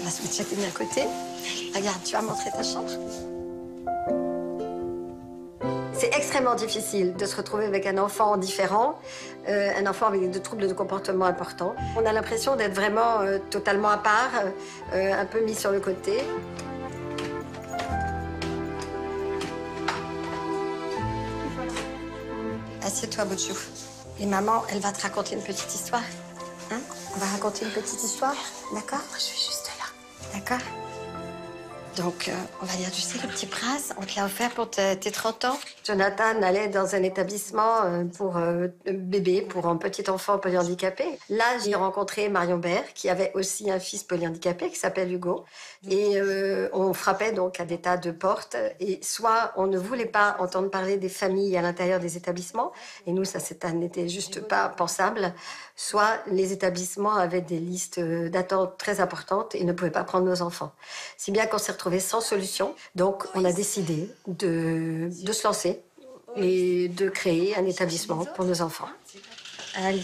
va se mettre chacune d'un côté. Regarde, tu vas montrer ta chambre. C'est extrêmement difficile de se retrouver avec un enfant différent, un enfant avec des troubles de comportement importants. On a l'impression d'être vraiment totalement à part, un peu mis sur le côté. Assieds-toi, Boutchou. Et maman, elle va te raconter une petite histoire. Hein? On va raconter une petite histoire, d'accord? Moi, je suis juste là. D'accord? Donc, on va dire, tu sais, le petit prince, on te l'a offert pour tes 30 ans. Jonathan allait dans un établissement pour bébé, pour un petit enfant polyhandicapé. Là, j'ai rencontré Marion Baird, qui avait aussi un fils polyhandicapé qui s'appelle Hugo. Et on frappait donc à des tas de portes. Et soit on ne voulait pas entendre parler des familles à l'intérieur des établissements, et nous, ça n'était juste pas pensable. Soit les établissements avaient des listes d'attente très importantes et ne pouvaient pas prendre nos enfants. Si bien qu'on s'est retrouvés sans solution. Donc, on a décidé de se lancer et de créer un établissement pour nos enfants. Allez.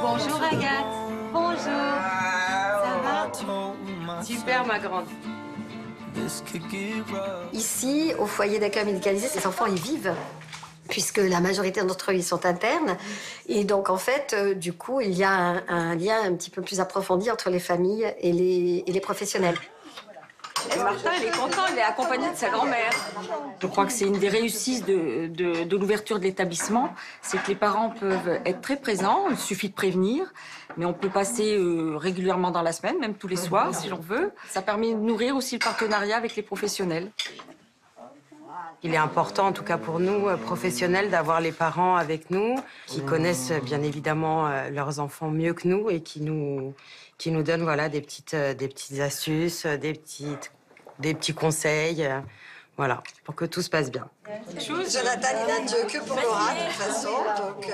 Bonjour Agathe. Bonjour. Ça va? Super ma grande. Ici, au foyer d'accueil médicalisé, ces enfants y vivent, puisque la majorité d'entre eux ils sont internes. Et donc, en fait, du coup, il y a un lien un petit peu plus approfondi entre les familles et les professionnels. Et Martin, il est content, il est accompagné de sa grand-mère. Je crois que c'est une des réussites de l'ouverture de l'établissement, c'est que les parents peuvent être très présents, il suffit de prévenir, mais on peut passer régulièrement dans la semaine, même tous les soirs si l'on veut. Ça permet de nourrir aussi le partenariat avec les professionnels. Il est important, en tout cas pour nous, professionnels, d'avoir les parents avec nous, qui connaissent bien évidemment leurs enfants mieux que nous et qui nous donnent voilà, des petites astuces, des petits conseils, voilà, pour que tout se passe bien. Jonathan, il a Dieu que pour Laura, de toute façon, donc...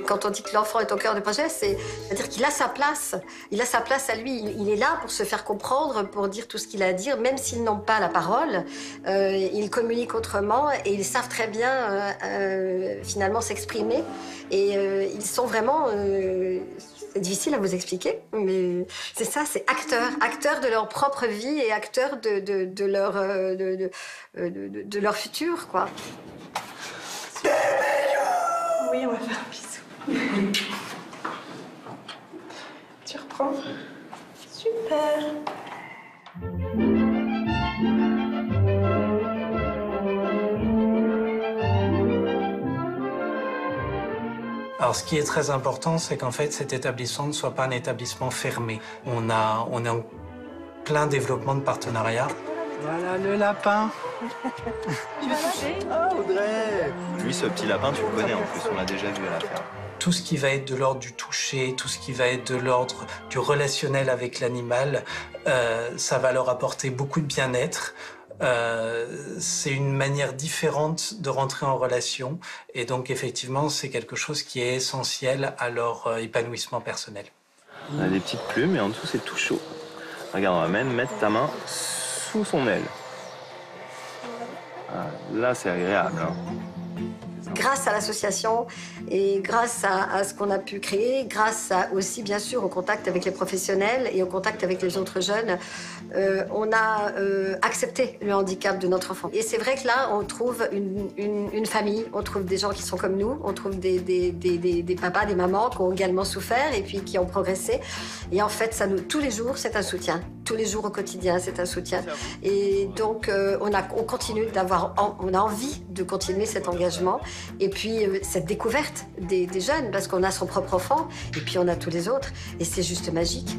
Quand on dit que l'enfant est au cœur du projet, c'est-à-dire qu'il a sa place. Il a sa place à lui. Il est là pour se faire comprendre, pour dire tout ce qu'il a à dire, même s'ils n'ont pas la parole. Ils communiquent autrement et ils savent très bien, finalement, s'exprimer. Et ils sont vraiment... c'est difficile à vous expliquer, mais c'est ça, c'est acteurs de leur propre vie et acteurs de leur futur, quoi. Oui, on va faire un bisou. Tu reprends? Super. Alors, ce qui est très important, c'est qu'en fait, cet établissement ne soit pas un établissement fermé. On est en plein développement de partenariat. Voilà le lapin. Tu veux toucher? Ah, Audrey! Lui, ce petit lapin, tu le connais en plus, on l'a déjà vu à la ferme. Tout ce qui va être de l'ordre du toucher, tout ce qui va être de l'ordre du relationnel avec l'animal, ça va leur apporter beaucoup de bien-être. C'est une manière différente de rentrer en relation et donc effectivement c'est quelque chose qui est essentiel à leur épanouissement personnel. On a des petites plumes et en dessous c'est tout chaud. Regarde, on va même mettre ta main sous son aile. Ah, là c'est agréable. Hein. Grâce à l'association et grâce à ce qu'on a pu créer, grâce aussi bien sûr au contact avec les professionnels et au contact avec les autres jeunes, on a accepté le handicap de notre enfant. Et c'est vrai que là, on trouve une famille, on trouve des gens qui sont comme nous, on trouve des papas, des mamans qui ont également souffert et puis qui ont progressé. Et en fait, tous les jours, c'est un soutien. Tous les jours au quotidien, c'est un soutien. Et donc, on continue on a envie de continuer cet engagement. Et puis, cette découverte des jeunes, parce qu'on a son propre enfant, et puis on a tous les autres. Et c'est juste magique.